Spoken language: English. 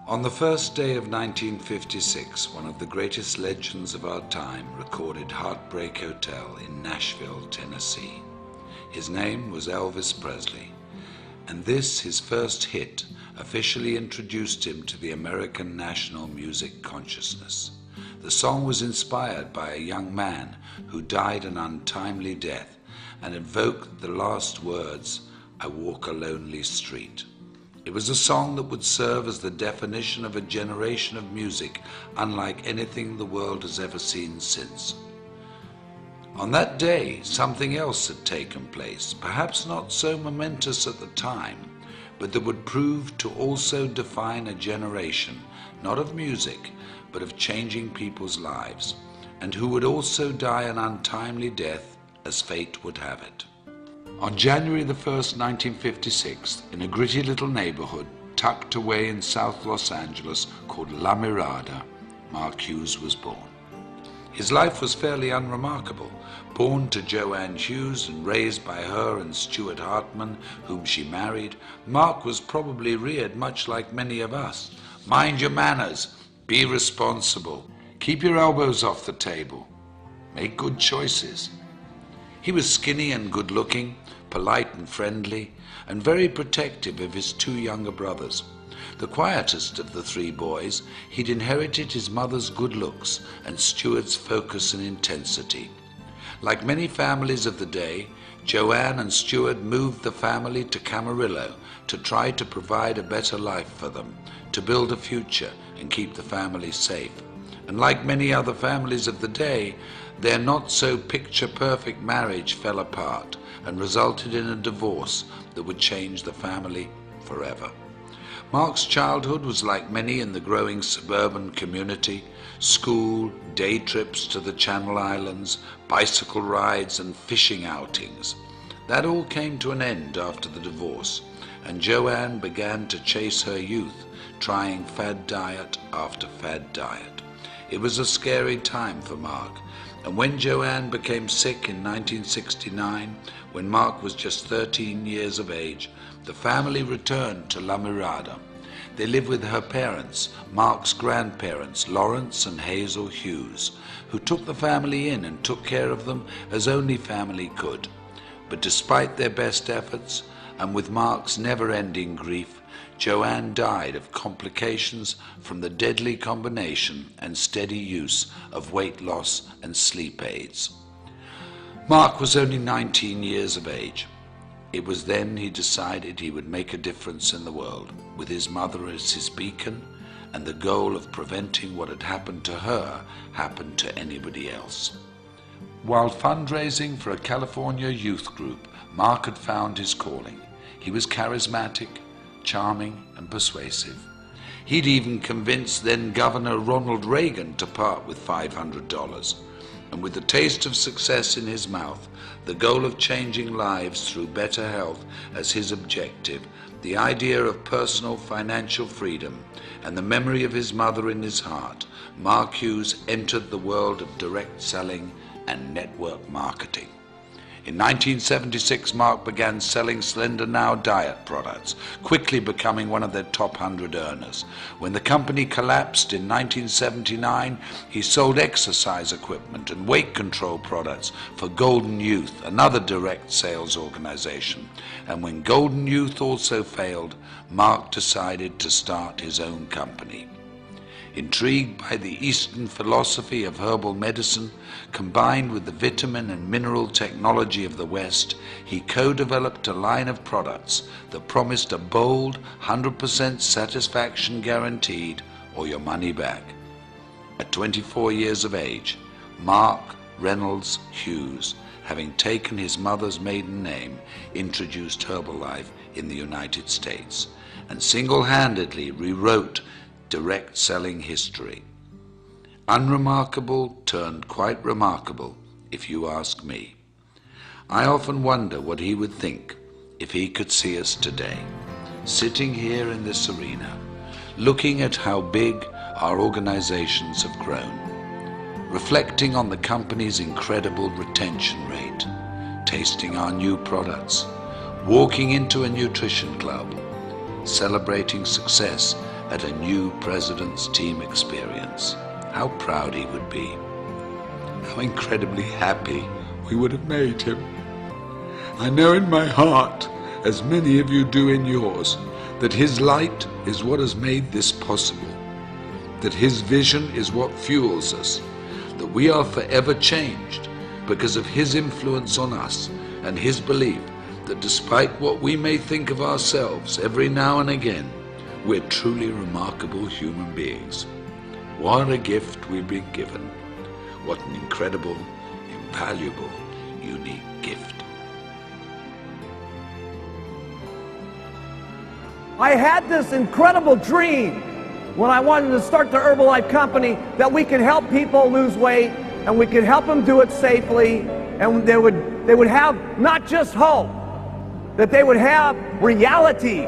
On the first day of 1956, one of the greatest legends of our time recorded Heartbreak Hotel in Nashville, Tennessee. His name was Elvis Presley, and this, his first hit, officially introduced him to the American national music consciousness. The song was inspired by a young man who died an untimely death and evoked the last words, "I walk a lonely street." It was a song that would serve as the definition of a generation of music unlike anything the world has ever seen since. On that day, something else had taken place, perhaps not so momentous at the time, but that would prove to also define a generation, not of music, but of changing people's lives, and who would also die an untimely death as fate would have it. On January the 1st, 1956, in a gritty little neighborhood tucked away in South Los Angeles called La Mirada, Mark Hughes was born. His life was fairly unremarkable. Born to Joanne Hughes and raised by her and Stuart Hartman, whom she married, Mark was probably reared much like many of us. Mind your manners, be responsible, keep your elbows off the table, make good choices. He was skinny and good-looking, polite and friendly, and very protective of his two younger brothers. The quietest of the three boys, he'd inherited his mother's good looks and Stuart's focus and intensity. Like many families of the day, Joanne and Stuart moved the family to Camarillo to try to provide a better life for them, to build a future and keep the family safe. And like many other families of the day, their not-so-picture-perfect marriage fell apart and resulted in a divorce that would change the family forever. Mark's childhood was like many in the growing suburban community: school, day trips to the Channel Islands, bicycle rides and fishing outings. That all came to an end after the divorce, and Joanne began to chase her youth, trying fad diet after fad diet. It was a scary time for Mark, and when Joanne became sick in 1969, when Mark was just 13 years of age, the family returned to La Mirada. They lived with her parents, Mark's grandparents, Lawrence and Hazel Hughes, who took the family in and took care of them as only family could. But despite their best efforts, and with Mark's never-ending grief, Joanne died of complications from the deadly combination and steady use of weight loss and sleep aids. Mark was only 19 years of age. It was then he decided he would make a difference in the world, with his mother as his beacon, and the goal of preventing what had happened to her happened to anybody else. While fundraising for a California youth group, Mark had found his calling. He was charismatic, charming and persuasive. He'd even convinced then Governor Ronald Reagan to part with $500. And with the taste of success in his mouth, the goal of changing lives through better health as his objective, the idea of personal financial freedom, and the memory of his mother in his heart, Mark Hughes entered the world of direct selling and network marketing. In 1976, Mark began selling Slender Now diet products, quickly becoming one of their top 100 earners. When the company collapsed in 1979, he sold exercise equipment and weight control products for Golden Youth, another direct sales organization. And when Golden Youth also failed, Mark decided to start his own company. Intrigued by the Eastern philosophy of herbal medicine, combined with the vitamin and mineral technology of the West, he co-developed a line of products that promised a bold 100% satisfaction guaranteed or your money back. At 24 years of age, Mark Reynolds Hughes, having taken his mother's maiden name, introduced Herbalife in the United States and single-handedly rewrote direct selling history. Unremarkable turned quite remarkable, if you ask me. I often wonder what he would think if he could see us today, sitting here in this arena, looking at how big our organizations have grown, reflecting on the company's incredible retention rate, tasting our new products, walking into a nutrition club, celebrating success at a new president's team experience, how proud he would be. How incredibly happy we would have made him. I know in my heart, as many of you do in yours, that his light is what has made this possible, that his vision is what fuels us, that we are forever changed because of his influence on us and his belief that despite what we may think of ourselves every now and again, we're truly remarkable human beings. What a gift we've been given. What an incredible, invaluable, unique gift. I had this incredible dream when I wanted to start the Herbalife company that we could help people lose weight and we could help them do it safely, and they would have not just hope, that they would have reality